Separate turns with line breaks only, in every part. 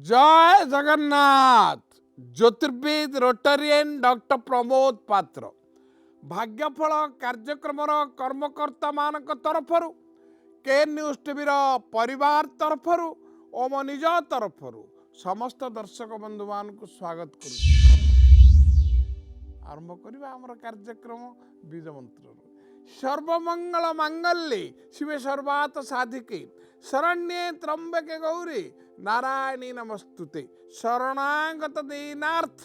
जय Jagannath. ज्योतिर्विद Rotarian doctor Pramod पात्र भाग्यफल कार्यक्रम कर्मकर्ता मान तरफ के न्यूज टीवी परिवार तरफ और मो निज तरफ समस्त दर्शक बंधु मान को स्वागत करुँ। आरंभ करवा आम कार्यक्रम बीज मंत्र सर्वमंगल मांगल्ये शिवे सर्वार्थ साधिके शरण्ये त्र्यंबके गौरी नारायणी नमस्तुते शरणागत दीनार्थ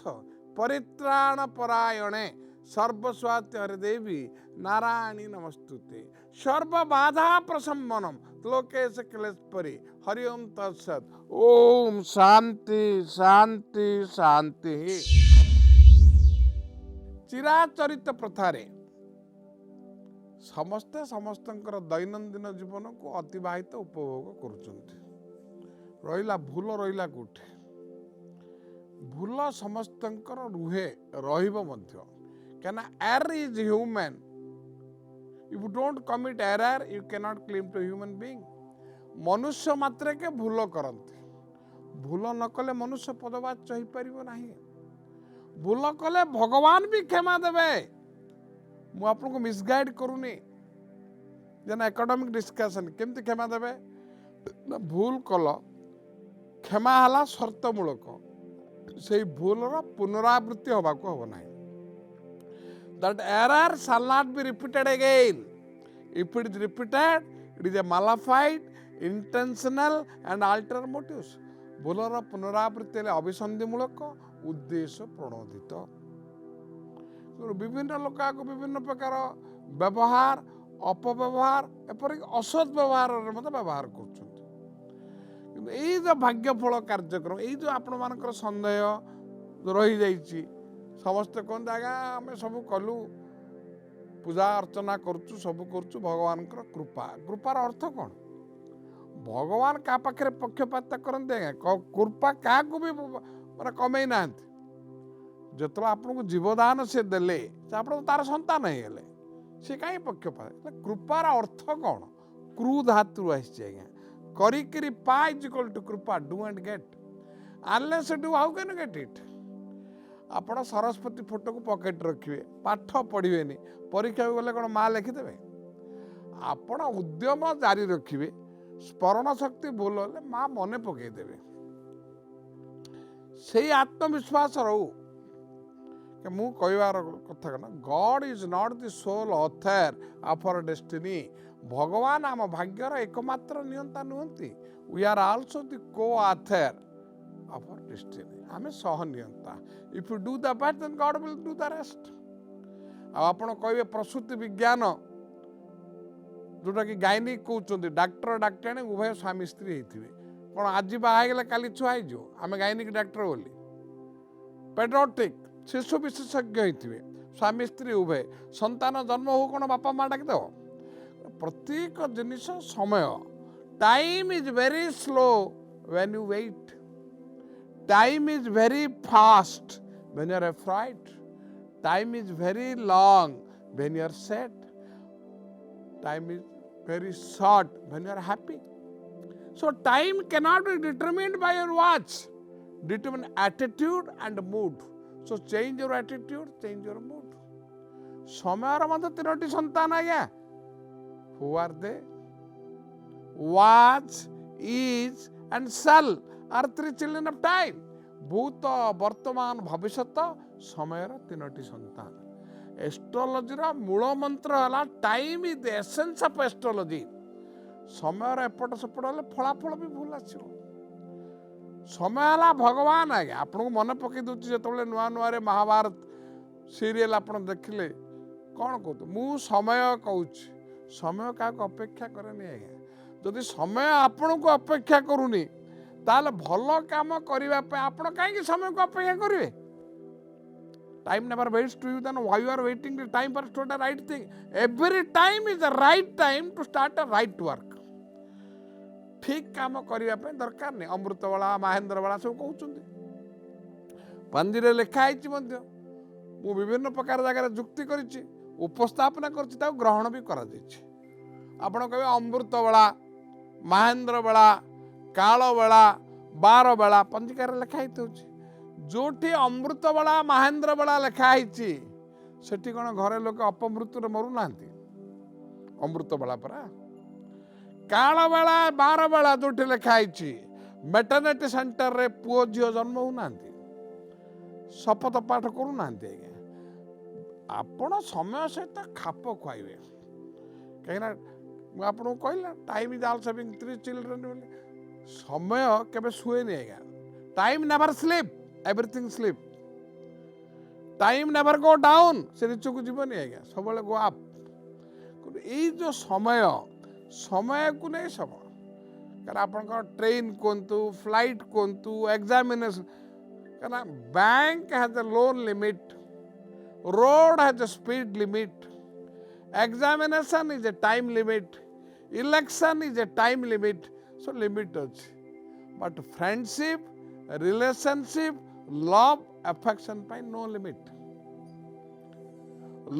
परित्राण परायणे सर्वस्वाति हरिदेवी नारायणी नमस्तुते सर्व बाधा प्रशमनम लोकेश क्लेश परि हरि ओम तत्सत। ओम शांति शांति शांति। चिराचरित प्रथारे समस्ते समस्तंकर दैनंदिन जीवन को अतिवाहित उपभोग करुचंती। रहिला भूल रहिला कोठे भूल समस्तंकर रुहे रहिबो मध्य कैना error is human. If you don't commit error you can not claim to human being. मनुष्य मात्र के भूल करते भूल न कले मनुष्य पदवाच्य हो पारिबो नाही। भूल कले भगवान भी क्षमा देवे। मु आपको मिसगाइड करूनी जेना एकाडेमिक डिस्कशन केमती क्षमा देवे ना भूल कल क्षमा हला शर्तमूलक से भूलर पुनरावृत्ति होगा हम ना। That error shall not be repeated again. If it is repeated it is a mala fide intentional and ulterior motives. भूलर पुनरावृत्ति अभिसंधिमूलक उद्देश्य प्रणोदित। विभिन्न लोक विभिन्न प्रकार व्यवहार अपव्यवहार एपरिक असद व्यवहार व्यवहार कर जो भाग्यफल कार्यक्रम ये जो आपण मान सन्देह रही जाइए समस्ते कहते आज्ञा आम सब कलु पूजा अर्चना करुचु सब करुचु भगवान कृपा। कृपार अर्थ कौन? भगवान क्या पाखे पक्षपात करते आज्ञा कृपा क्या भी माने कमे ना जो आपको जीवदान से देले आप तार संतान होगले सी कहीं पक्षपात। कृपार अर्थ कौन? क्रू धातु आज्ञा करी पा इज इक्वल टू कृपा do and get unless do how can get it. आपण सरस्वती फोटो को पॉकेट रखिए पाठ पढ़े परीक्षा गले कौन माँ लिखिदेवे। आपण उद्यम जारी रखिए स्मरण शक्ति भूल हेल्ले माँ मन पकईदेवे। से आत्मविश्वास रो मु कहवार कथा कहना God is not the sole author of our destiny. भगवान आम भाग्यर एकमात्र नियंता नुहति। We are also the co author of our destiny. आम सह नियंता। If you do the best then God will do the rest. आपण कहे प्रसूति विज्ञान जोटा कि गायनिक कहते डाक्टर डाक्टराणी उभय स्वामी स्त्री होते कौन आज बाहर काली छुआ हो आम गायनिक डाक्टर बोली पेडोटिक शिशु विशेषज्ञ होते स्वामी स्त्री उभय संतान जन्म हो कौन बापा माँ डाकिदेव। प्रत्येक जिनिस समय time is very slow when you wait. Time is very fast when you are afraid. Time is very long when you are sad. Time is very short when you are happy. So time cannot be determined by your watch. Determine attitude and mood. So change your attitude, change your mood. समय मध्य तीनोटी संतान आज्ञा who are they? Was, is and shall are three children of time. भूत वर्तमान भविष्यत समय तीनोटी संतान। Astrology मूल मंत्र है time is the essence of astrology. समय एपट सेपट हेल्ले फलाफल भी भूल आसो। समय है भगवान आज्ञा आपको मन पकई दूसरी जो नुआ नुआ महाभारत सीरियल आप देखिले कौन कहते मु समय कहूँ समय क्या अपेक्षा करेनि आज्ञा। जदि समय आपण को अपेक्षा करूनी ताले भल काम करने आप कहीं समय को अपेक्षा करेंगे। Time never waits to you, then why you are waiting the time for to do the right thing? Every time is the right time to start a right work. ठीक काम करने दरकार नहीं। अमृतवाला महेंद्रवाला सब कहते पंजीरे लिखाई मु विभिन्न प्रकार जगह जुक्ति करी उपस्थापना कर ग्रहण भी कर आप कहे अमृतवाला महेंद्रवाला कालवेला 12 बेला पंजिकार लिखाई जोठी अमृत बेला महेंद्र बेला लिखाई सेठी कौन घरे लोक अपमृत्यु मरु ना अमृत बेला परा काल बेला 12 बेला जो लिखाई मेटर्निटी सेंटर रे पुओ झील जन्म होना शपथ पाठ करूना आज्ञा आपण समय सहित खाप खुआबे कहीं आपको कहला time is also having 3 children समय केबे सुएनी आज्ञा time never sleep everything sleep time never go down से नीचे को जीवनी आज्ञा सब गो अप ये जो समय समय को नहीं समय कारण आपन ट्रेन कहतु फ्लाइट कहतु एग्जामिनेशन कारण bank has a loan limit road has a speed limit examination is a time limit election is a time limit so limit अछि but friendship relationship love affection by no limit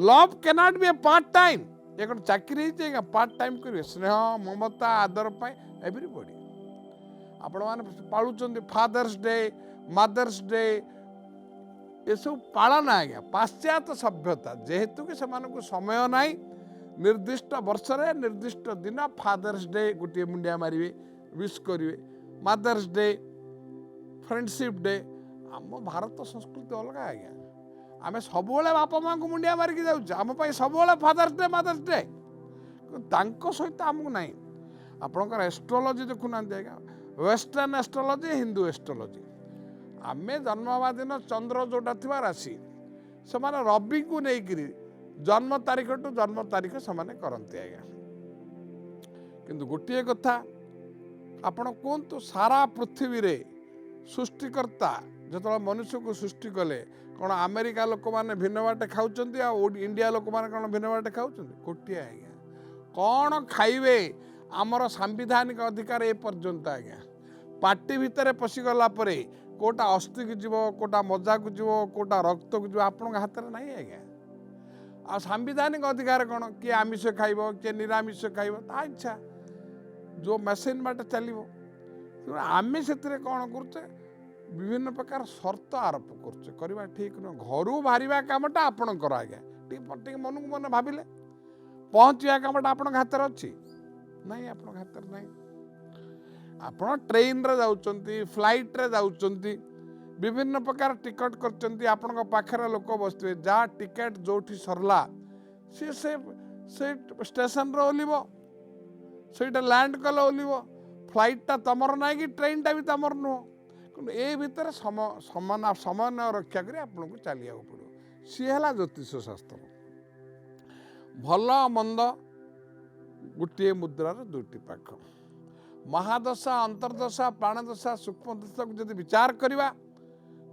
love cannot be a part time एक चाकरी है part time करेंगे स्नेह ममता आदर पाई everybody आपण मैंने पालुचंदी fathers day mother's day ये सब पालन आज्ञा पाश्चात्य सभ्यता जेहेतु कि से समय ना निर्दिष्ट वर्ष रे निर्दिष्ट दिन फादर्स डे गोटे मुंडिया मारे विश करेंगे मदर्स डे फ्रेंडशिप डे आम भारत संस्कृति अलग आज्ञा आम सब बापा माँ को मुंडिया मारिक जाम सब फादर्स डे मदर्स डे सहित आमको ना आपंकर एस्ट्रोलोजी देखुना आज्ञा वेस्टर्न एस्ट्रोलोजी हिंदू एस्ट्रोलोजी आमे जन्म हवा दिन चंद्र जोटा थी राशि से रवि को लेकर जन्म तारीख टू जन्म तारीख से करते आज्ञा किंतु गोटे कथा आपण कहतु सारा पृथ्वी रे सृष्टिकर्ता जो मनुष्य को सृष्टि कले कौन अमेरिका लोक मैंने भिन्न बाटे खाऊँ इंडिया लोक मैंने कौन भिन्न बाटे खाऊँ गोटे आज्ञा कौन खाइबे आमर सांविधानिक अधिकार ए पर्यंत आज्ञा पार्टी भितर पशिगला कोटा अस्थि को जीव कोटा मजा को जीव कोटा रक्त को जीव आपण हाथ में नहीं आज्ञा आ सांविधानिक अधिकार कौन किए आमिष खाइब किए निरामिष खाइब ता इच्छा जो मशीन बाटे चलो आम से कौन कर विभिन्न प्रकार शर्त आरोप करवा ठीक नुह घर बाहर कामटा आपणकर आज्ञा टे मन को मन भाविले पहुँचा कामटा आपण हाथ में अच्छी नहीं आपण हाथ में नहीं आपण ट्रेन रे जाउचंती फ्लाइट रे जाउचंती विभिन्न प्रकार टिकट करचंती आपण पाखरे लोक बसते जा टिकेट जोठी सरला से स्टेशन रे ओलिबो सेटा लैंड कले ओलिबो फ्लाइटटा तमर ना कि ट्रेनटा भी तमर नुह कि ए भितर समन्वय रक्षा करी आपन को चलिया पड़ो सी है ज्योतिष शास्त्र भल मंद गोटे मुद्रार दुईटी पाख महादशा अंतर्दशा प्राणदशा सूक्ष्म दशा को जब विचार करवा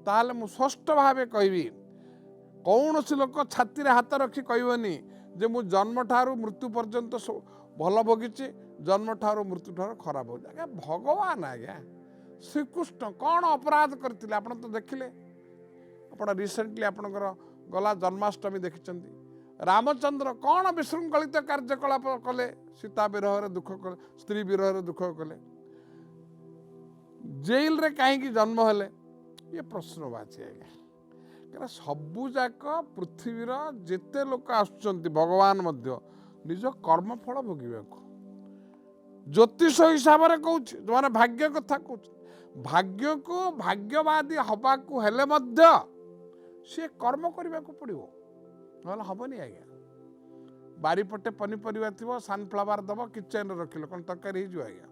ताहले मु स्पष्ट भाव कहि कौन सी लोक छाती रे हाथ रखी कहबनी जे मु जन्म ठारू मृत्यु पर्यंत भल भोगी जन्म ठारू मृत्यु ठारू खराब हो आज्ञा भगवान आज्ञा श्रीकृष्ण कौन अपराध करते आप तो देखिले आप रिसेंटली आपणकर गला जन्माष्टमी देखिंट रामचंद्र कौन विशृंखलित कार्यकलाप कले सीता विरह दुख कले स्त्री विरह दुख कले जेल रे कहीं जन्म हेले ये प्रश्नवाची आज्ञा क्या सबुजाक पृथ्वीर जेते लोक आसुचंती भगवान मध्य निज कर्मफल भोगवा ज्योतिष हिसाब से कहूँ जो मैंने भाग्य कथा कहूँ भाग्य को भाग्यवादी हवा को हेले मध्य सी कर्म करने को पड़ो ना हेनी आज्ञा बारीपटे पनीपरिया थी सनफ्लावर दब किचेन रखिल कौन तरकारी हो आज्ञा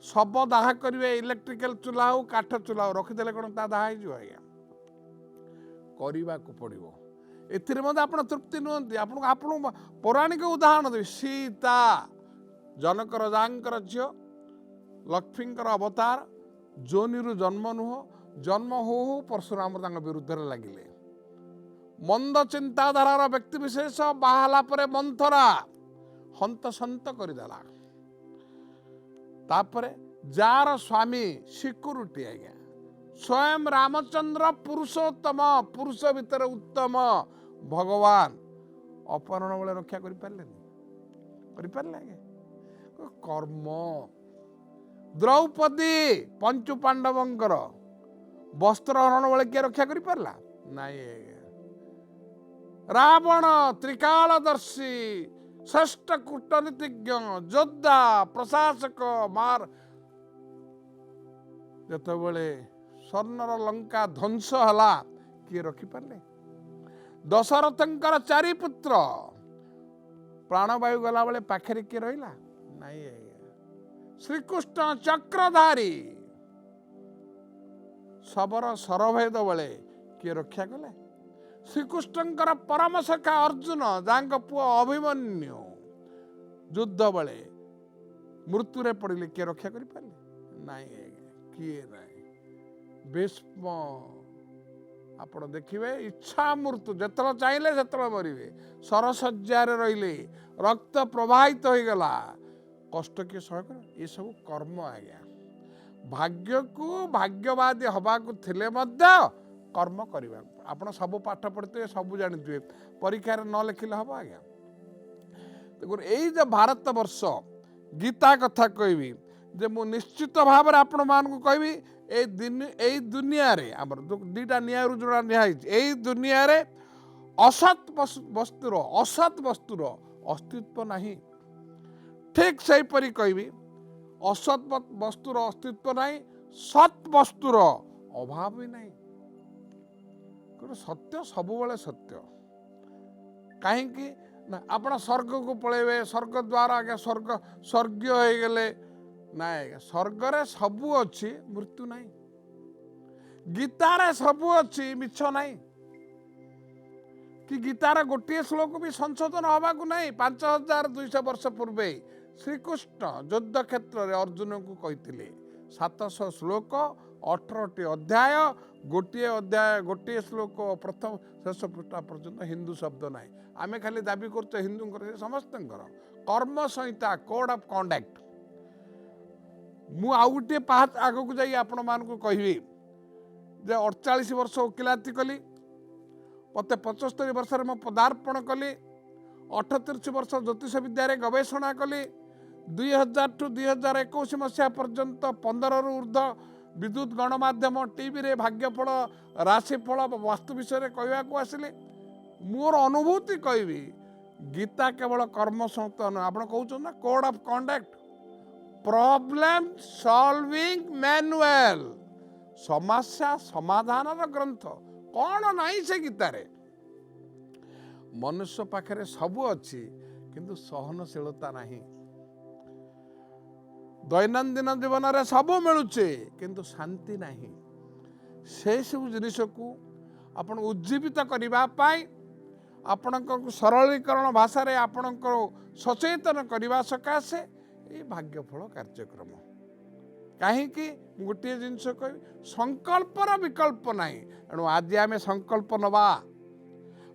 सब दाह करेंगे इलेक्ट्रिकल चूल्हा हो काठ चूल्हा हो रखीदे कौन ता दाह हो आज्ञा करने को पड़ो एथिरे आप तृप्ति नुहति आप पौराणिक उदाहरण देवी सीता जनक राजा झील लक्ष्मींकर अवतार जोनिरु जन्म नुह जन्म हो परशुराम विरुद्ध लगिले मंद चिंताधारार व्यक्ति विशेष बाहाला परे मंथरा हंत सत करदेला तापरे जार स्वामी सिक्यूरिटी आज्ञा स्वयं रामचंद्र पुरुषोत्तम पुरुष भितर उत्तम भगवान अपहरण बेले रक्षा कर पारे आज्ञा कर्म द्रौपदी पंचु पांडवंकर वस्त्र हरण बेले किए रक्षा कर पारला नाई आज्ञा। रावण त्रिकालदर्शी श्रेष्ठ कूटनीतिज्ञ योद्धा प्रशासक मार जितेबले स्वर्णर लंका ध्वंस हला किए रखिपारे। दशरथंकर चारि पुत्र प्राणवायु गला बेले पाखे किए रहा नाई आज्ञा। श्रीकृष्ण चक्रधारी शबर सरभेद बेले किए रक्षा कले। श्रीकृष्णकर परम सखा अर्जुन जहाँ पुओ अभिमन्यु युद्ध बेले मृत्यु पड़े किए रक्षा कर पारे नाई आज्ञा किए ना। भीष्म आप देखिए इच्छा मृत्यु जिते चाहिए से मरवे सरसज्जार रहिले रक्त प्रवाहित हो गला कष्ट किए सह कर ये सब कर्म आज्ञा। भाग्य को भाग्यवादी हवा को थिले मध्य कर्म करवा आप सब पाठ पढ़ते सब जानते परीक्षा न लिखिले हम आज्ञा। देखो यही जो भारत वर्ष गीता कथा कहबी जे मु निश्चित भाव आपण मान को कहबी ए दुनिया रे हमर दुटा न्याय जोड़ा न्याय यही दुनिया रे असत वस्तुर अस्तित्व नहीं। ठीक से परी कहबी असत वस्तुर अस्तित्व नहीं सत वस्तुर अभाव भी नहीं। सत्य सबुबले सत्य कहीं ना आपण स्वर्ग को पलैबे स्वर्ग द्वारा आगे स्वर्ग स्वर्गीय हो गले ना स्वर्ग रे सबू अच्छी मृत्यु नहीं। गीतार सबू अच्छी मिछ नहीं कि गीतार गोटे श्लोक भी संशोधन हवा को नहीं। 5200 वर्ष पूर्वे श्रीकृष्ण युद्ध क्षेत्र में अर्जुन को कहते 700 श्लोक 18टी अध्याय गोटे श्लोक प्रथम शेष पृष्ठा पर्यंत हिंदू शब्द ना। आमे खाली दाबी कर हिंदू समस्त कर्म संहिता कोड ऑफ कंडक्ट मु आउ गोटे पाहाच आग को जाई आपण मान को कहबी जे 48 वर्ष वकिलाती कली मत 75 वर्ष मो पदार्पण कली 38 वर्ष ज्योतिष विद्या गवेषणा कली 2000 टू 2021 मसीहा पर्यंत 15 रु ऊर्ध विद्युत गणमाध्यम टीवी रे भाग्यफल राशिफल वास्तु विषय कहवा को आसिले मोर अनुभूति कहबी गीता केवल कर्म संतन आप कहना code of conduct problem solving manual समस्या समाधान ग्रंथ कौन नहीं से गीतारे। मनुष्य पाखे सबू अच्छी किंतु सहनशीलता नहीं। दैनंदिन जीवन में सबू मिलूचे किंतु शांति नहीं। से सब जिनिस को आपण उज्जीवित करने आपण सरलीकरण भाषा रे आपण सचेतन करने सकाशे ये भाग्यफल कार्यक्रम कहीं गोटे जिनस कह संकल्पर विकल्प नहीं। एणु आज आम संकल्प नवा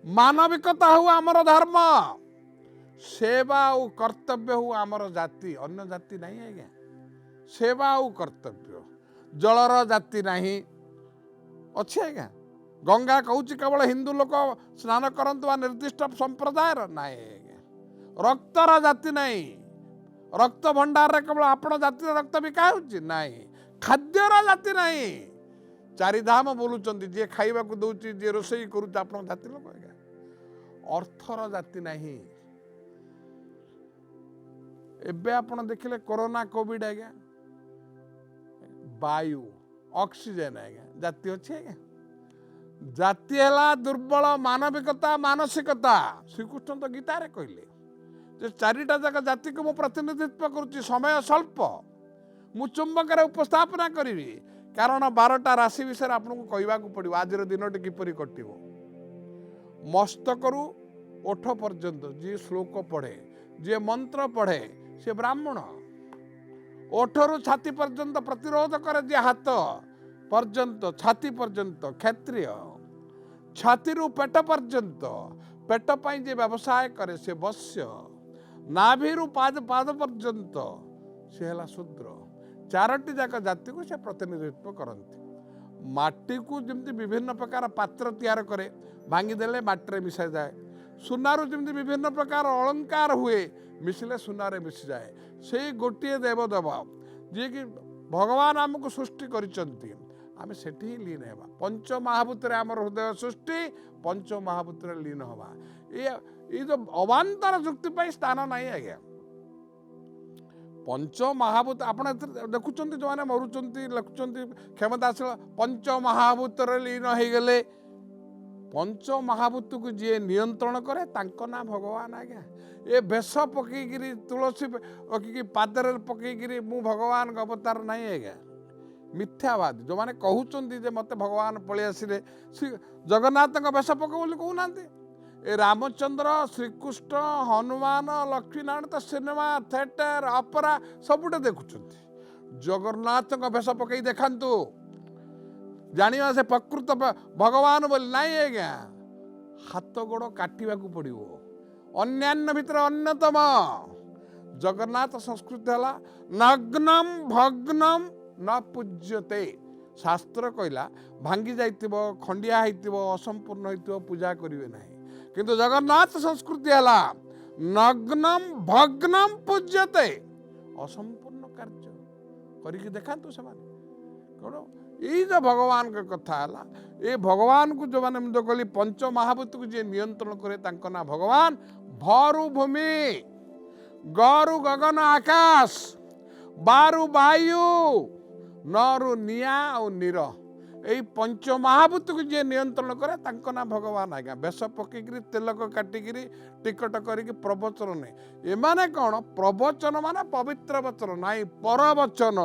मानविकता हो आमर धर्म सेवा और कर्तव्य हो आमर जाति अन्य जाति नहीं आज्ञा। सेवा और कर्तव्य जलर जाति नहीं अच्छे आज्ञा। गंगा कहूँ केवल हिंदू लोक स्नान करंतु निर्दिष्ट संप्रदाय नाई आज्ञा। रक्तर जाति नहीं रक्त भंडार रे केवल आपण जातिर रक्त बिका होची नाही। खाद्यर जाति नहीं चारिधाम बोलुचंती जे खाइबा को दउची जे रोसई करू आपण जाति लोक आज्ञा। अर्थर जाति नहीं। एबे आपण देखिले कोरोना कोविड आज्ञा वायु ऑक्सीजन आज्ञा जाति अच्छे आज्ञा। जाति है दुर्बल मानविकता मानसिकता श्रीकृष्ण तो गीतारे कहले जे चारिटा जाक जाति को मु प्रतिनिधित्व करुच्ची समय स्वल्प मु चुंबक उपस्थापना करी कारण 12टा राशि विषय आपको कहवा पड़ो आज दिन किपरि कटिव मस्तक रु ओठ पर्यंत जी श्लोक पढ़े जी मंत्र पढ़े से ब्राह्मण ओठरू छाती पर्यंत प्रतिरोध करे जे हाथ पर्यंत छाती पर्यंत क्षत्रिय छाती रु पेट पर्यंत पेट पाई जे व्यवसाय करे से वश्य नाभिरु पाद पाद पर्यंत से है शूद्र। चारोटी जाक जाति को से प्रतिनिधित्व करती। माटी को जमी विभिन्न प्रकार पात्र तैयार करे भांगीदेले माटी मिसा जाए। सुनारू जमी विभिन्न प्रकार अलंकार हुए मिसिले सुनारे मिसी जाए। से गोटे देवदेव जी कि भगवान आमको सृष्टि करिसंती आमे सेठी ही लीन हेबा पंच महाभूत आमर हृदय सृष्टि पंच महाभूत लीन हवा ये जो अवान्तर जुक्ति पाई स्थान नहीं आज्ञा पंच महाभूत आप देखुं जो मैंने मरुंच लिखुं क्षमताशील पंच महाभूत लीन हो गले पंच महाभूत को जी नियंत्रण करे तांको ना भगवान आज्ञा ये भेष पकईकि तुलसी पकईकि पादर पकईकि मु भगवान अवतार नहीं आज्ञा मिथ्यावादी जो मैंने कहते मत भगवान पलि आसिले जगन्नाथ भेष पक बोली कहूना ए रामचंद्र श्रीकृष्ण हनुमान लक्ष्मीनारायण तो सिनेमा थिएटर ऑपेरा सबुटे देखुं जगन्नाथ भेष पकई देखातु जानिबा से प्रकृत भगवान बोली नहीं आज्ञा हाथ गोड़ काटिबा पड़ो अन्यान्य भितर अन्यतम जगन्नाथ संस्कृति है नग्नम भग्नम न पूज्यते शास्त्र कहला भांगी जाइतिबो खंडिया होइतिबो असंपूर्ण होइतिबो पूजा करिवे नहीं किंतु जगन्नाथ संस्कृति है नग्नम भग्नम पूज्यते असंपूर्ण कार्य करिके देखातु से कौन ये जो भगवान का कथा है ये भगवान को जो मैंने जो कहली पंच महाभूत को जी नियंत्रण करे तांको ना भगवान भरू भूमि गरु गगन आकाश बारु वायु नरु निया और नीर यही पंच महाभूत को जी नियंत्रण करे तांको ना भगवान आज्ञा बेश पकईकि तेलक काटिकी टिकट करके प्रवचन नहीं एमाने कौन प्रवचन माने पवित्र वचन नाई परवचन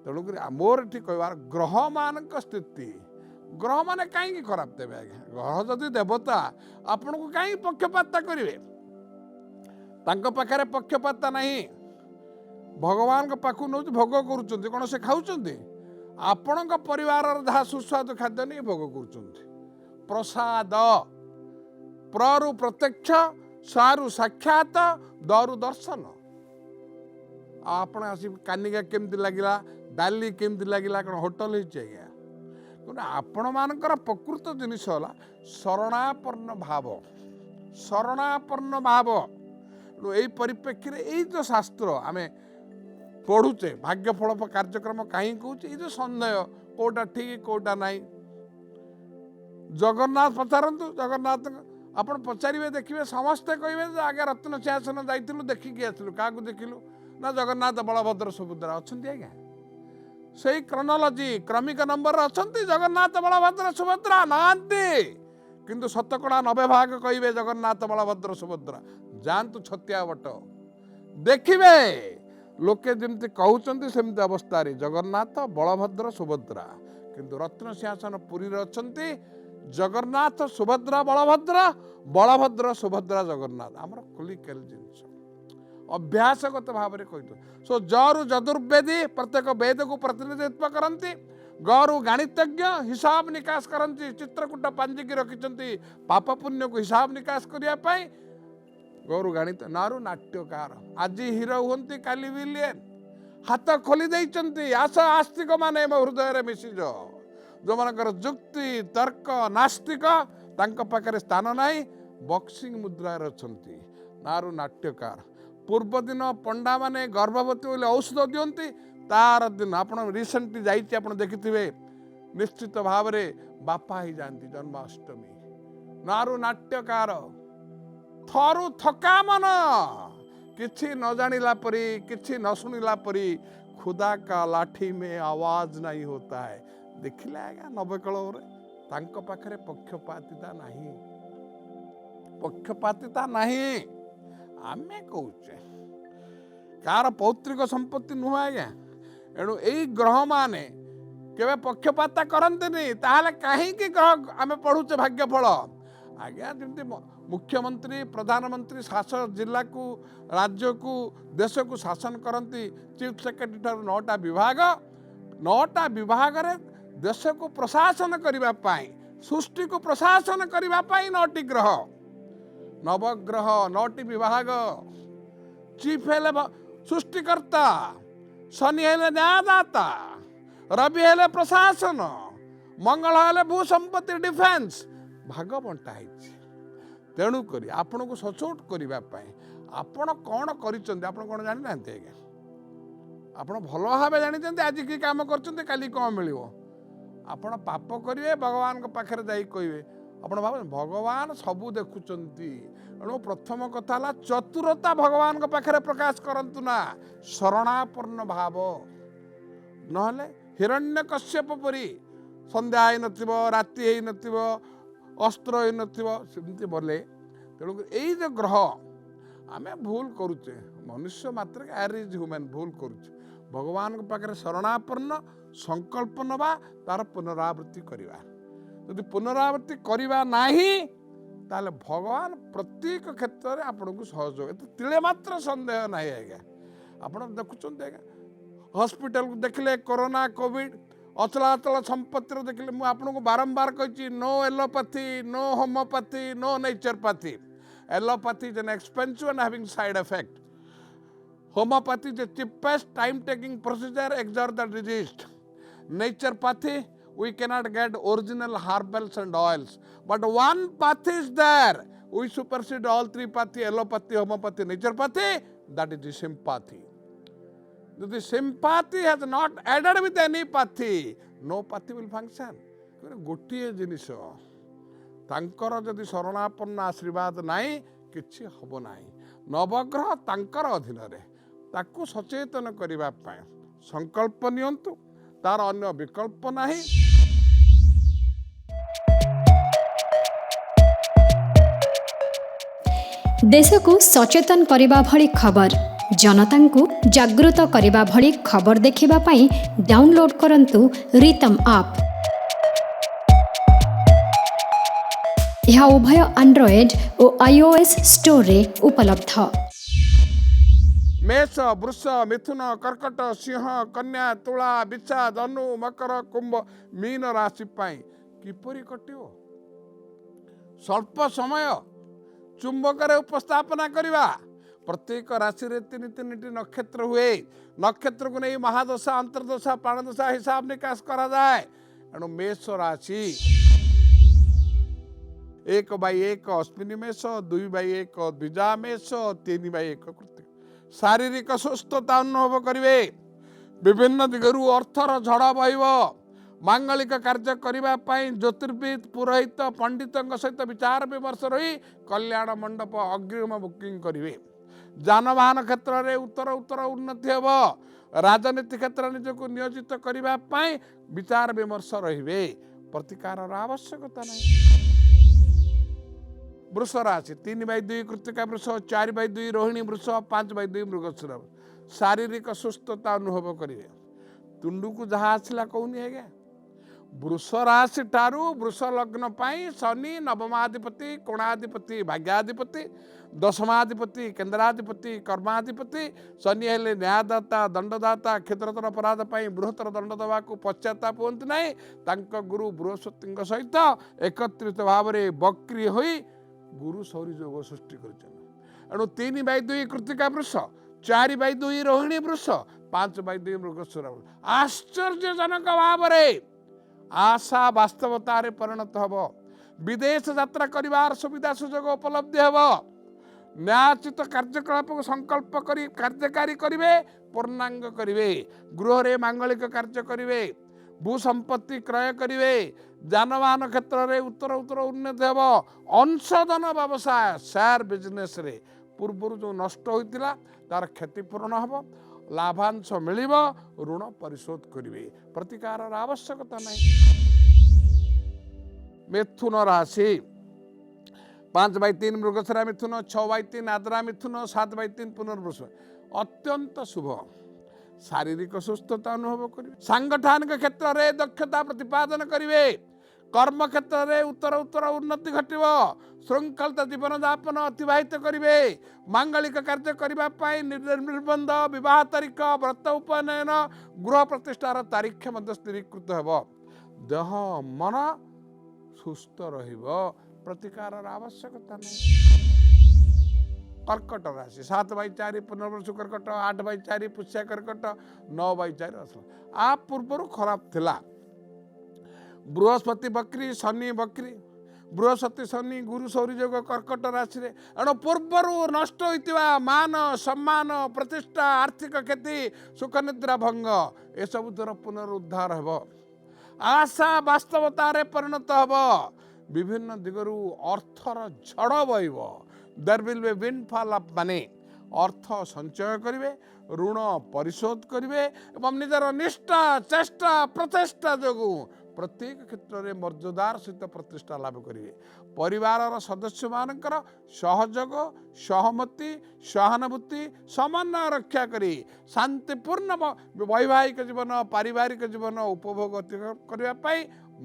तेणुक मोर ये कहबार ग्रह मान स्थिति ग्रह माने कहीं खराब देवे आज्ञा ग्रह जदि देवता आपण को कहीं पक्षपात करेंगे पाखे पक्षपात नहीं भगवान पाखु नौ भोग करुँच कौन से खाऊं आपण परिवार जहाँ सुस्वादु खाद्य नहीं भोग कर प्रसाद प्ररु प्रत्यक्ष सारु साक्षात दरु दर्शन आपण आस कानिका केमती लगिला डाली केमती लगिला कौन होटल आज्ञा क्योंकि आपण मानकर प्रकृत जिनिस है शरणापन्न भाव यही परिप्रेक्षी यही जो शास्त्र आमे पढ़ुचे भाग्यफल कार्यक्रम कहीं कहे ये जो सन्देह कौटा ठीक कौटा नहीं जगन्नाथ पचारतु जगन्नाथ आप पचारे देखिए समस्ते कहे आगे रत्न सिंहासन जाइलु देखिकी आसलु क्या देखिलु ना जगन्नाथ बलभद्र सुभद्रा अच्छा आज्ञा से क्रोनोलॉजी क्रमिक नंबर अच्छा जगन्नाथ बलभद्र सुभद्रा नांती किंतु शतकड़ा 90 भाग कहे जगन्नाथ बलभद्र सुभद्रा जातु छतिया बट देखिए लोके जमती कहते सेमती अवस्था जगन्नाथ बलभद्र सुभद्रा किंतु रत्न सिंहासन पुरी अच्छी जगन्नाथ सुभद्रा बलभद्र बलभद्र सुभद्रा जगन्नाथ आमर क्लिनिकल जिनस अभ्यासगत भाव में कही सो जरु जदुर्वेदी प्रत्येक वेद को प्रतिनिधित्व करती गरु गणितज्ञ हिसाब निकास करती चित्रकूट पांजिकी रखिंट पाप पुण्य को हिसाब निकास करने गौरु गणित नारु नाट्यकार आज हिरो हमें काली विलियन हाथ खोली देइचंती आस आस्तिक माने मो हृदय मिसिज जो मानकर जुक्ति तर्क नास्तिक तांको पाखरे स्थान नहीं बॉक्सिंग मुद्रा अच्छी नारु नाट्यकार पूर्व दिन पंडा माने गर्भवती बोले औषध दियंती तार दिन आप रिसेंटली जाइए आप देखिथे निश्चित भाव में बापा ही जाती जन्माष्टमी नारु नाट्यकार थरु थका मन किछि न जानिला परी किछि न सुनिला परी खुदा का लाठी में आवाज नहीं होता है देखिले आज्ञा नवकल तांको पाखरे पक्षपातिता नहीं आमे कहूचे कार पौत्रिक संपत्ति नुह आज्ञा एणु यही ग्रह माने केवे पक्षपात करते ताहले कहीं ग्रह आमे पढ़ुचे भाग्यफल आज्ञा जमी मुख्यमंत्री प्रधानमंत्री शासन जिला को राज्य को देश को शासन करती चीफ सेक्रेटरी ठार 9टा विभाग 9टा विभाग रे देश को प्रशासन करने सृष्टि को प्रशासन करने 9टी ग्रह नवग्रह 9टी विभाग चीफ हेले सृष्टिकर्ता शनि हेले न्यायदाता रवि हेले प्रशासन मंगल हेले भू संपत्ति डिफेन्स भाग बंटा है तेणुक आपण को सचोट करने आपण कौन कर जानी ना आज्ञा ଆପଣ ଭଲ ଭାବେ ଜାଣିଛନ୍ତି ଆଜି କି କାମ କରୁଛନ୍ତି କାଲି କ'ଣ ମିଳିବ। ଆପଣ ପାପ କରିବେ ଭଗବାନଙ୍କ ପାଖରେ ଯାଇ କହିବେ। ଆପଣ ଭାବନ୍ତୁ ଭଗବାନ ସବୁ ଦେଖୁଛନ୍ତି। ତେଣୁ ପ୍ରଥମ କଥା ହେଲା ଚତୁରତା ଭଗବାନଙ୍କ ପାଖରେ ପ୍ରକାଶ କରନ୍ତୁ ନା, ଶରଣାପନ୍ନ ଭାବ। ନହେଲେ ହିରଣ୍ୟକଶ୍ୟପ ପରି ସନ୍ଧ୍ୟା ହେଇନଥିବ, ରାତି ହେଇନଥିବ, ଅସ୍ତ୍ର ହେଇନଥିବ, ସେମିତି ବୋଲେ। ତେଣୁ ଏଇ ଯେଉଁ ଗ୍ରହ ଆମେ ଭୁଲ କରୁଛେ, ମନୁଷ୍ୟ ମାତ୍ରକେ ଆର୍ ଇଜ୍ ହ୍ୟୁମାନ୍, ଭୁଲ କରୁଛେ। ଭଗବାନଙ୍କ ପାଖରେ ଶରଣାପନ୍ନ ସଂକଳ୍ପ ନେବା, ତାର ପୁନରାବୃତ୍ତି କରିବା। ଯଦି ପୁନରାବୃତ୍ତି କରିବା ନାହିଁ ତାହେଲେ ଭଗବାନ ପ୍ରତ୍ୟେକ କ୍ଷେତ୍ରରେ ଆପଣଙ୍କୁ ସହଯୋଗ, ଏତେ ତିଳେ ମାତ୍ର ସନ୍ଦେହ ନାହିଁ ଆଜ୍ଞା। ଆପଣ ଦେଖୁଛନ୍ତି ଆଜ୍ଞା ହସ୍ପିଟାଲକୁ ଦେଖିଲେ କରୋନା କୋଭିଡ ଅଚଳାଚଳ ସମ୍ପତ୍ତିର ଦେଖିଲେ, ମୁଁ ଆପଣଙ୍କୁ ବାରମ୍ବାର କହିଛି no allopathy, no homeopathy, no naturopathy. Allopathy is an expensive and having side effect. Homeopathy is the cheapest time-taking procedure, exert the disease. Naturopathy, we cannot get original herbals and oils. But one path is there. We supersede all three pathy, allopathy, homeopathy, naturopathy. That is the sympathy. The sympathy has not added with any pathy. No pathy will function. ଗୋଟିଏ ଜିନିଷ ତାଙ୍କର ଯଦି ଶରଣାପନ୍ନ ଆଶୀର୍ବାଦ ନାହିଁ କିଛି ହେବ ନାହିଁ। ନବଗ୍ରହ ତାଙ୍କର ଅଧୀନରେ, ତାକୁ ସଚେତନ କରିବା ପାଇଁ ସଂକଳ୍ପ ନିଅନ୍ତୁ, ତାର ଅନ୍ୟ ବିକଳ୍ପ ନାହିଁ।
ଦେଶକୁ ସଚେତନ କରିବା ଭଳି ଖବର, ଜନତାଙ୍କୁ ଜାଗୃତ କରିବା ଭଳି ଖବର ଦେଖିବା ପାଇଁ ଡାଉନଲୋଡ୍ କରନ୍ତୁ ରିତମ ଆପ୍। ଏହା ଉଭୟ ଆଣ୍ଡ୍ରଏଡ୍ ଓ iOS ଷ୍ଟୋରରେ ଉପଲବ୍ଧ।
मेष, वृष, मिथुन, कर्कट, सिंह, कन्या, तुला, बिच्छा, धनु, मकर, कुंभ, मीन राशि किपरि कटियो। स्वल्प समय चुंबक उपस्थापना करवा। प्रत्येक राशि रे तीन तीन नक्षत्र हुए। नक्षत्र को नहीं महादशा, अंतर्दशा, प्राणदशा हिसाब निकास करा जाए। एणु मेष राशि 1/1 अश्विनी मेष, 2/1 द्विजा मेष, 3/1 कृत्तिक। शारीरिक सुस्थता अनुभव करिवे। विभिन्न दिगरु अर्थर झड़ बहिब। मांगलिक कार्य करने ज्योतिर्विद, पुरोहित, पंडित सहित विचार विमर्श रही कल्याण मंडप अग्रिम बुकिंग करेंगे। जानवाहन क्षेत्र में उत्तर उत्तर उन्नति हेब। राजनीति क्षेत्र निजक नियोजित करने विचार विमर्श रे। प्रतिकार आवश्यकता नहीं। वृष राशि 3/2 कृत्तिका वृष, 4/2 रोहिणी वृष, 5/2 मृगशिरा। शारीरिक सुस्थता अनुभव करेंगे। तुंडू को जहाँ आसला कहूनी है। वृष राशि ठारू वृष लग्न शनि नवमाधिपति, कोणाधिपति, भाग्याधिपति, दशमाधिपति, केन्द्राधिपति, कर्माधिपति। शनि हेले न्यायदाता, दंडदाता, क्षेत्रतर अपराध बृहत्तर दंड देवा पश्चाताप हुअंतु नहीं। गुरु बृहस्पति सहित एकत्रित भाव में बक्री होई गुरु सौरी योग सृष्टि कर। 3/2 कृत्तिका वृष, 4/2 रोहिणी वृष, 5/2 मृगशिरा। आश्चर्यजनक भाव में आशा वास्तवतार परिणत हम। विदेश यात्रा कर सुविधा सुजोग उपलब्धि हम। न्यायोचित कार्यकलाप को संकल्प कर कार्यकारी करेंगे, पूर्णांग करेंगे। गृह रे मांगलिक कार्य करेंगे, भू संपत्ति क्रय करेंगे। जानवाहन क्षेत्र में उत्तर उत्तर उन्नति हम। अंशधन व्यवसाय शेयर बिजनेस रे पूर्व जो नष्ट होता तार क्षतिपूरण हम। लाभांश मिल, ऋण परिशोध करेंगे। प्रतिकार आवश्यकता नहीं। मिथुन राशि 5/3 मृगशिरा मिथुन, 6/3 आद्रा मिथुन, 7/3 पुनर्वसु। अत्यंत शुभ। शारीरिक सुस्थता अनुभव करेंगे। सांगठनिक क्षेत्र में दक्षता प्रतिपादन करेंगे। कर्म क्षेत्र में उत्तर उत्तर उन्नति घटव। श्रृंखलित जीवन यापन अतिवाहित करेंगे। मांगलिक कार्य करने निर्बंध, विवाह तारीख, व्रत उपनयन, गृह प्रतिष्ठार तारीख स्थिरीकृत हो। देह मन सुस्थ प्रतिकार आवश्यकता नहीं। कर्कट राशि 7/4 पुनर्वसु कर्कट, 8/4 पुष्या कर्कट, 9/4 अश्लेषा। आ पूर्व खराब थिला। बृहस्पति बक्री, शनि बक्री, बृहस्पति शनि गुरु सौरी योग कर्कट राशि एणु पूर्वर नष्ट होता मान सम्मान प्रतिष्ठा आर्थिक क्षति सुख निद्रा भंग एसबू द्वारा पुनरुद्धार हेब आशा वास्तवतार परिणत हेब विभिन्न दिगरू अर्थर झड़ बहब there will be windfall of money अर्थ संचय करेंगे ऋण परिशोध करेंगे एवं निजर निष्ठा चेष्टा प्रचेष्टा जो प्रत्येक क्षेत्र में मर्यादार सहित प्रतिष्ठा लाभ करेंगे परिवार सदस्य मानकर सहयोग सहमति सहानुभूति समन्वय रक्षा करी शांतिपूर्ण वैवाहिक जीवन पारिवारिक जीवन उपभोग करने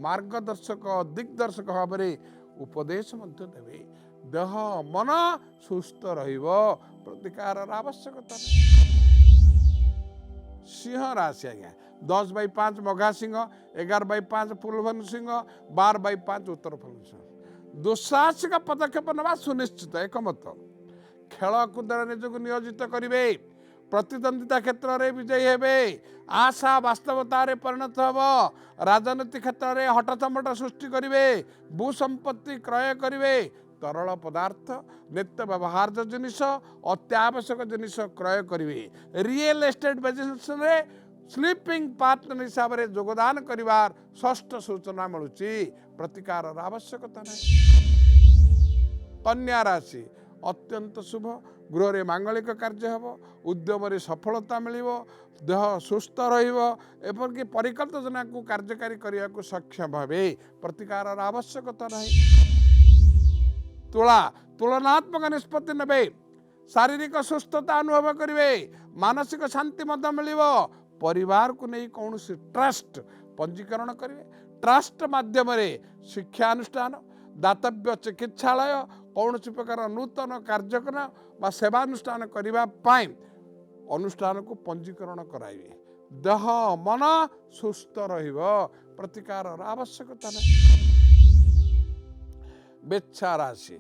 मार्गदर्शक दिग्दर्शक भाव में उपदेश देवे देह मन सुस्थ प्रतिकार आवश्यकता सिंह राशि आज्ञा 10/5 मघा सिंह 11/5 फूलभनु सिंह 12/5 उत्तर फलन सिंह दुस्साहसिक पदक्षेप नवा सुनिश्चित एकमत खेलकूद निजक नियोजित करेंगे प्रतिद्वंदिता क्षेत्र में विजयी हेबे आशा वास्तवतार परिणत हेब राजनीति क्षेत्र में हटचमट सृष्टि करेंगे भूसंपत्ति क्रय करेंगे तरल पदार्थ नित्य व्यवहार्य जिनिस अत्यावश्यक जिनिस क्रय करेंगे रियल एस्टेट बिजनेस में स्लीपिंग पार्टनर हिसाब से योगदान करिवार षष्ठ सूचना मिलूची प्रतिकार आवश्यकता नहीं कन्या राशि अत्यंत शुभ गृह रे मांगलिक कार्य हेब उद्यम रे सफलता मिलिबो देह सुस्थ रहिबो परिकल्पित योजना को कार्यकारी करने को सक्षम भावे प्रतिकार आवश्यकता नहीं तुला तुलनात्मक निष्पत्ति नेबे शारीरिक सुस्थता अनुभव करेंगे मानसिक शांति मत मिलिबो परिवार को नहीं कौन ट्रस्ट पंजीकरण करेंगे ट्रस्ट माध्यम शिक्षानुष्ठान दातव्य चिकित्सालय कौन प्रकार नूतन कार्यक्रम व सेवानुष्ठान करने अनुष्ठान को पंजीकरण कराइए देह मन सुस्थ प्रतिकार आवश्यकता नहीं बेच्छा राशि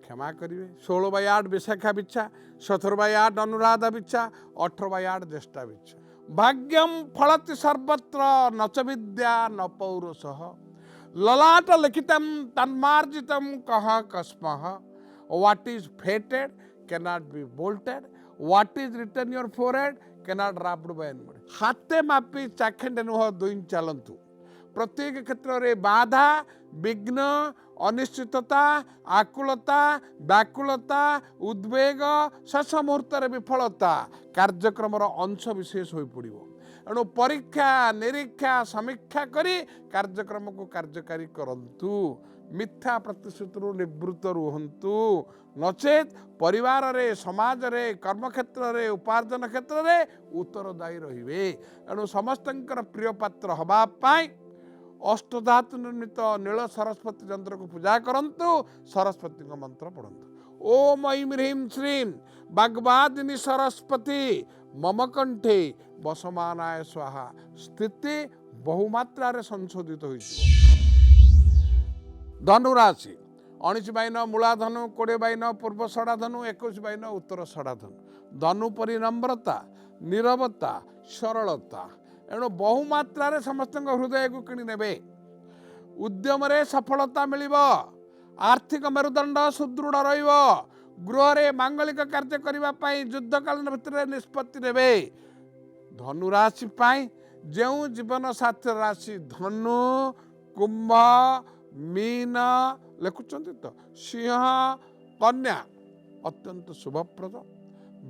क्षमा करेंगे 16/8 विशाखा बिच्छा 17/8 अनुराधा बिच्छा 18/8 ज्येष्ठा बिच्छा भाग्यम फलति सर्वत्र नच विद्या न पौरुष ललाट लिखितम तन्मार्जितम कह कस्मः what is fated cannot be blotted what is written your forehead cannot rubbed by anybody हाथे मापी चाखेंडे नुह दुइन चलंतु प्रत्येक क्षेत्र में बाधा विघ्न अनिश्चितता आकुलता व्याकुलता उद्वेग शेष मुहूर्त विफलता कार्यक्रम अंश विशेष हो पड़ो एणु परीक्षा निरीक्षा समीक्षा करी कार्यक्रम को कार्यकारी करंतु मिथ्या प्रतिश्रुति निवृत्त रुहंतु नचेत परिवार रे समाज रे कर्मक्षेत्र रे उपार्जन क्षेत्र रे उत्तरदायी रहिबे एणु समस्तंकर प्रिय पात्र हबा पाई अष्टधातु निर्मित नील सरस्वती यंत्र को पूजा करंतु सरस्वती का मंत्र पढ़ंतु ओम ऐं ह्रीं श्रीं वाग्वादिनी सरस्वती मम कंठे वसमानाय स्वाहा स्थिति बहुमात्रा रे संशोधित हो धनु राशि 19/9 मूला धनु 20/9 पूर्व सड़ा धनु 21/9 उत्तर सड़ा धनु धनु परि नम्रता नीरवता सरलता एणु बहुमात्रा रे समस्त हृदय को किणी नेबे उद्यम रे सफलता मिलिबो आर्थिक मेरुदंड सुदृढ़ रहिबो गृह रे मांगलिक कार्य करिबा पई युद्धकालीन भितर निष्पत्ति नेबे धनु राशि पई जेउ जीवन साथी राशि धनु कुंभ मीन लिखुचंती तो सिंह कन्या अत्यंत शुभप्रद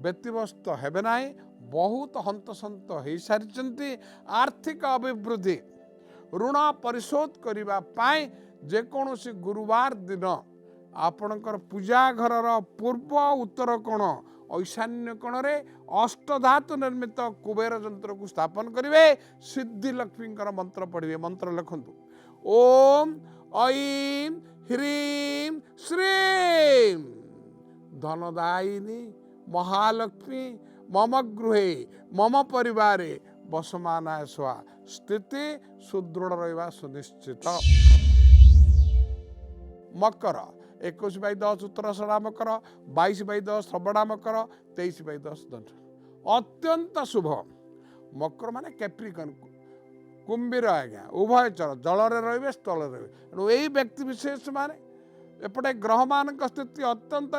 व्यतिव्यस्त हेबे नाही बहुत हंतसंत हो सारी आर्थिक अभिवृद्धि ऋण परिशोध करने जेकोसी गुरुवार दिन आपणकर पूजा घर पूर्व उत्तर कोण ईशान्य कोण रे अष्टधातु निर्मित कुबेर यंत्र को स्थापन करेंगे सिद्धि लक्ष्मी मंत्र पढ़े मंत्र लिखंतु ओम ऐं ह्रीं श्रीं धनदायिनी महालक्ष्मी मम गृहे मम परिवारे वसमानाय स्वा स्थिति सुदृढ़ रहा सुनिश्चित मकर 21/10 उत्तर सड़ा मकर 22/10 श्रवणा मकर 23/10 दंड अत्यंत शुभ मकर माने कैप्रिकन କୁମ୍ଭୀର ଆଜ୍ଞା ଉଭୟଚର ଜଳରେ ରହିବେ ସ୍ଥଳରେ ରହିବେ। ତେଣୁ ଏଇ ବ୍ୟକ୍ତି ବିଶେଷ ମାନେ ଏପଟେ ଗ୍ରହମାନଙ୍କ ସ୍ଥିତି ଅତ୍ୟନ୍ତ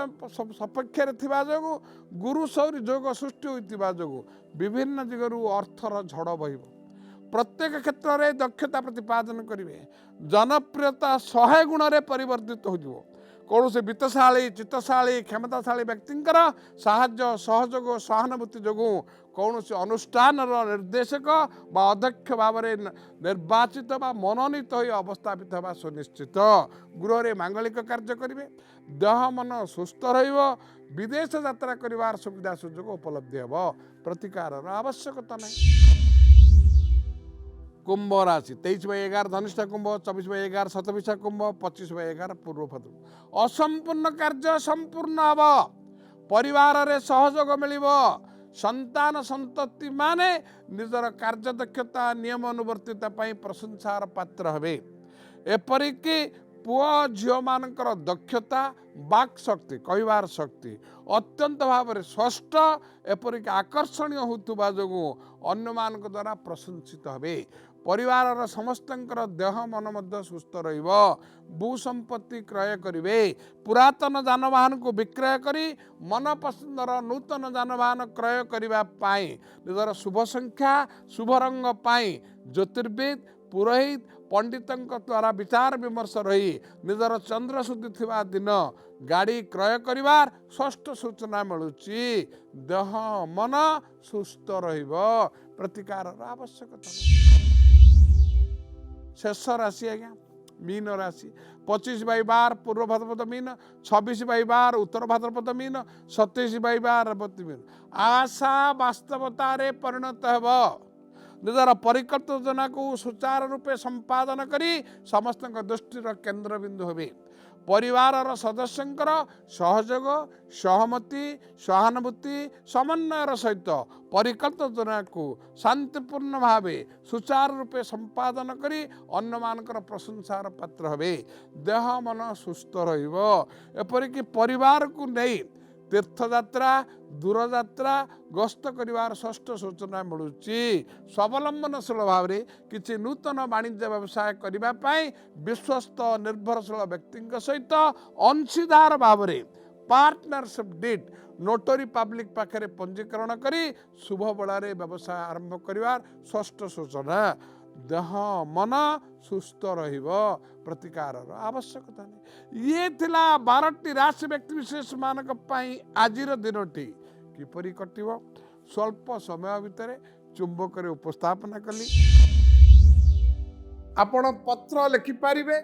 ସପକ୍ଷରେ ଥିବା ଯୋଗୁଁ ଗୁରୁ ସୌରୀ ଯୋଗ ସୃଷ୍ଟି ହୋଇଥିବା ଯୋଗୁଁ ବିଭିନ୍ନ ଦିଗରୁ ଅର୍ଥର ଝଡ଼ ବହିବ। ପ୍ରତ୍ୟେକ କ୍ଷେତ୍ରରେ ଦକ୍ଷତା ପ୍ରତିପାଦନ କରିବେ। ଜନପ୍ରିୟତା 100 ଗୁଣରେ ପରିବର୍ତ୍ତିତ ହୋଇଯିବ। କୌଣସି ବିତ୍ତଶାଳୀ ଚିତ୍ତଶାଳୀ କ୍ଷମତାଶାଳୀ ବ୍ୟକ୍ତିଙ୍କର ସାହାଯ୍ୟ ସହଯୋଗ ସହାନୁଭୂତି ଯୋଗୁଁ କୌଣସି ଅନୁଷ୍ଠାନର ନିର୍ଦ୍ଦେଶକ ବା ଅଧ୍ୟକ୍ଷ ଭାବରେ ନିର୍ବାଚିତ ବା ମନୋନୀତ ହୋଇ ଅବସ୍ଥାପିତ ହେବା ସୁନିଶ୍ଚିତ। ଗୃହରେ ମାଙ୍ଗଳିକ କାର୍ଯ୍ୟ କରିବେ। ଦେହ ମନ ସୁସ୍ଥ ରହିବ। ବିଦେଶ ଯାତ୍ରା କରିବାର ସୁବିଧା ସୁଯୋଗ ଉପଲବ୍ଧି ହେବ। ପ୍ରତିକାରର ଆବଶ୍ୟକତା ନାହିଁ। कुंभ राशि 23/11 धनिष्ठा कुंभ, 24/11 शतभिषा कुंभ, 25/11 पूर्व भाद्रपद। असंपूर्ण कार्य संपूर्ण हब। परिवार रे सहयोग मिलिब। संतान संतति माने निजर कार्य दक्षता नियम अनुवर्तिता पाई प्रशंसार पात्र हेबे। एपरिकी पुआ झियो मानकर दक्षता बाक शक्ति कहबार शक्ति अत्यंत भाव में स्पष्ट एपरिक आकर्षणीय होतुबा जोगु अन्य मानक द्वारा प्रशंसित हेबे। परिवार समस्तंकर देह मन मध्य सुस्थ रहिबो। भू संपत्ति क्रय करिवे। पुरातन जानवाहन को विक्रय करी मन पसंदर नूतन जानवाहन क्रय करिबा पाई निजर शुभ संख्या शुभ रंग पाई ज्योतिर्विद पुरोहित पंडितंक द्वारा विचार विमर्श रही निजर चंद्र शुद्धि थिबा दिन गाड़ी क्रय करिवार षष्ठ सूचना मिलुची। देह मन सुस्थ रहिबो। प्रतिकार आवश्यकता। शेष राशि आज्ञा मीन राशि 25/12 पूर्व भाद्रपद मीन, 26/12 उत्तर भाद्रपद मीन, 27/12 मीन। आशा वास्तवतारे परिणत हेब। निजर परिकल्पित योजना को सुचारू रूपे संपादन करी समस्त दृष्टिर केन्द्र बिंदु हेबे। परिवार सदस्यंकर सहयोग सहमति सहानुभूति समन्वयर सहित परिकल्पित योजना को शांतिपूर्ण भाव सुचारू रूपे संपादन करी अन्य मानकर प्रशंसार पात्र हेबे। देह मन सुस्थ रहिबो। एपरिकी परिवार को नहीं तीर्थयात्रा दूर यात्रा गस्त करिवार षष्ठ सूचना मिलुची। स्वावलंबनशील भाव में किसी नूतन वाणिज्य व्यवसाय करिबा पाई विश्वस्त निर्भरशील व्यक्ति सहित अंशीदार भाव में पार्टनरशिप डीड नोटरी पब्लिक पाखे पंजीकरण करी शुभ बेलार व्यवसाय आरंभ करिवार षष्ठ सूचना। देह मन सुस्थ रहिबो। प्रतिकार आवश्यकता नहीं। ये थिला 12टी राशि व्यक्ति विशेष मानक पाई आजिर दिनटी किपरि कटिबो स्वल्प समय भितर चुंबक उपस्थापना कली। आपण पत्र लिखि पारिबे,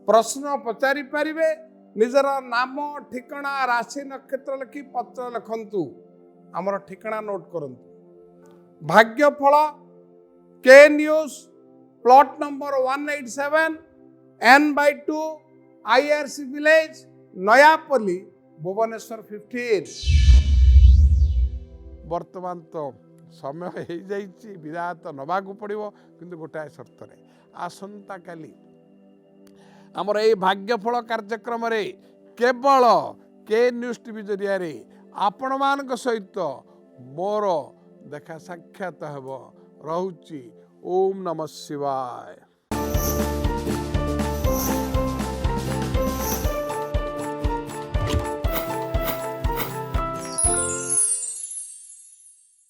प्रश्न पचारि पारिबे, निजर नाम ठिकाना राशि नक्षत्र लिखि पत्र लिखंतु। हमर ठिकाना नोट करंतु। भाग्यफल के news plot number 187 N/2 IRC village Nayapalli Bhubaneswar 15। वर्तमान तो समय हो जाइए विदाय तो नवाक पड़ो किंतु गोटाए शर्त आसंता काली आमर ये भाग्यफल कार्यक्रम रे केवल के न्यूज टीवी जरिया रे आपण मान सहित मोर देखा साक्षात हेब। रहुची ओम नमः शिवाय।